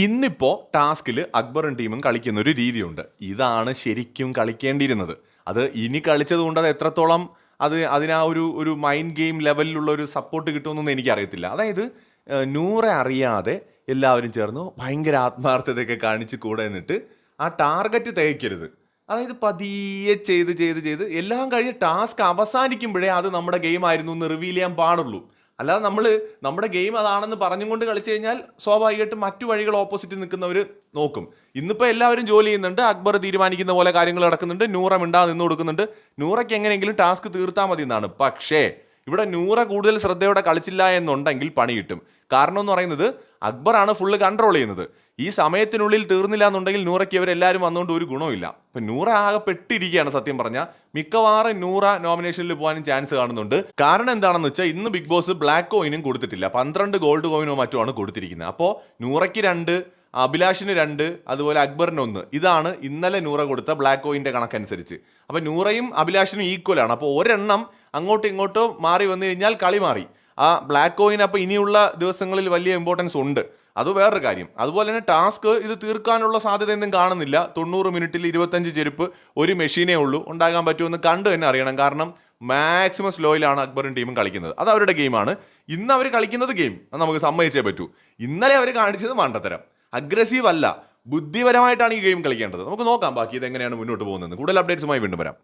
ഇന്നിപ്പോൾ ടാസ്കിൽ അക്ബറും ടീമും കളിക്കുന്ന ഒരു രീതിയുണ്ട്. ഇതാണ് ശരിക്കും കളിക്കേണ്ടിയിരുന്നത്. അത് ഇനി കളിച്ചത് കൊണ്ട് അത് എത്രത്തോളം അതിനാ ഒരു മൈൻഡ് ഗെയിം ലെവലിലുള്ള ഒരു സപ്പോർട്ട് കിട്ടുമെന്നൊന്നും എനിക്കറിയത്തില്ല. അതായത് നൂറെ അറിയാതെ എല്ലാവരും ചേർന്ന് ഭയങ്കര ആത്മാർത്ഥതയൊക്കെ കാണിച്ച് കൂടെ നിന്നിട്ട് ആ ടാർഗറ്റ് തികയ്ക്കരുത്. അതായത് പതിയെ ചെയ്ത് ചെയ്ത് ചെയ്ത് എല്ലാം കഴിഞ്ഞ് ടാസ്ക് അവസാനിക്കുമ്പോഴേ അത് നമ്മുടെ ഗെയിം ആയിരുന്നു എന്ന് റിവീൽ ചെയ്യാൻ പാടുള്ളൂ. അല്ലാതെ നമ്മുടെ ഗെയിം അതാണെന്ന് പറഞ്ഞും കൊണ്ട് കളിച്ചു കഴിഞ്ഞാൽ സ്വാഭാവികമായിട്ടും മറ്റു വഴികൾ ഓപ്പോസിറ്റ് നിൽക്കുന്നവർ നോക്കും. ഇന്നിപ്പോൾ എല്ലാവരും ജോലി ചെയ്യുന്നുണ്ട്, അക്ബർ തീരുമാനിക്കുന്ന പോലെ കാര്യങ്ങൾ നടക്കുന്നുണ്ട്, നൂറ മിണ്ടാതെ നിന്ന് കൊടുക്കുന്നുണ്ട്. നൂറയ്ക്ക് എങ്ങനെയെങ്കിലും ടാസ്ക് തീർത്താൽ മതി എന്നാണ്. പക്ഷേ ഇവിടെ നൂറ കൂടുതൽ ശ്രദ്ധയോടെ കളിച്ചില്ല എന്നുണ്ടെങ്കിൽ പണി കിട്ടും. കാരണം എന്ന് പറയുന്നത് അക്ബറാണ് ഫുള്ള് കൺട്രോൾ ചെയ്യുന്നത്. ഈ സമയത്തിനുള്ളിൽ തീർന്നില്ല എന്നുണ്ടെങ്കിൽ നൂറയ്ക്ക് ഇവരെല്ലാവരും വന്നുകൊണ്ട് ഒരു ഗുണമില്ല. ഇപ്പം നൂറ ആകെ പെട്ടിരിക്കുകയാണ് സത്യം പറഞ്ഞാൽ. മിക്കവാറും നൂറ നോമിനേഷനിൽ പോകാനും ചാൻസ് കാണുന്നുണ്ട്. കാരണം എന്താണെന്ന് വെച്ചാൽ ഇന്ന് ബിഗ് ബോസ് ബ്ലാക്ക് കോയിനും കൊടുത്തിട്ടില്ല, 12 ഗോൾഡ് കോയിനോ മറ്റുമാണ് കൊടുത്തിരിക്കുന്നത്. അപ്പോൾ നൂറയ്ക്ക് 2, അഭിലാഷിന് 2, അതുപോലെ അക്ബറിന് 1. ഇതാണ് ഇന്നലെ നൂറ കൊടുത്ത ബ്ലാക്ക് കോയിൻ്റെ കണക്കനുസരിച്ച്. അപ്പോൾ നൂറയും അഭിലാഷിനും ഈക്വലാണ്. അപ്പോൾ ഒരെണ്ണം അങ്ങോട്ടും ഇങ്ങോട്ടും മാറി വന്നു കഴിഞ്ഞാൽ കളി മാറി. ആ ബ്ലാക്ക് കോയിൻ അപ്പോൾ ഇനിയുള്ള ദിവസങ്ങളിൽ വലിയ ഇമ്പോർട്ടൻസ് ഉണ്ട്. അത് വേറൊരു കാര്യം. അതുപോലെ തന്നെ ടാസ്ക് ഇത് തീർക്കാനുള്ള സാധ്യതയൊന്നും കാണുന്നില്ല. 90 മിനിറ്റിൽ 25 ചെരുപ്പ് ഒരു മെഷീനേ ഉള്ളൂ. ഉണ്ടാകാൻ പറ്റുമെന്ന് കണ്ടു തന്നെ അറിയണം. കാരണം മാക്സിമം സ്ലോയിലാണ് അക്ബറും ടീമും കളിക്കുന്നത്. അത് അവരുടെ ഗെയിമാണ്. ഇന്ന് അവർ കളിക്കുന്നത് ഗെയിം, അത് നമുക്ക് സമ്മതിച്ചേ പറ്റൂ. ഇന്നലെ അവർ കാണിച്ചത് മണ്ടത്തരം. അഗ്രസീവ് അല്ല, ബുദ്ധിപരമായിട്ടാണ് ഈ ഗെയിം കളിക്കേണ്ടത്. നമുക്ക് നോക്കാം ബാക്കി ഇതെങ്ങനെയാണ് മുന്നോട്ട് പോകുന്നത്. കൂടുതൽ അപ്ഡേറ്റ്സുമായി വീണ്ടും വരാം.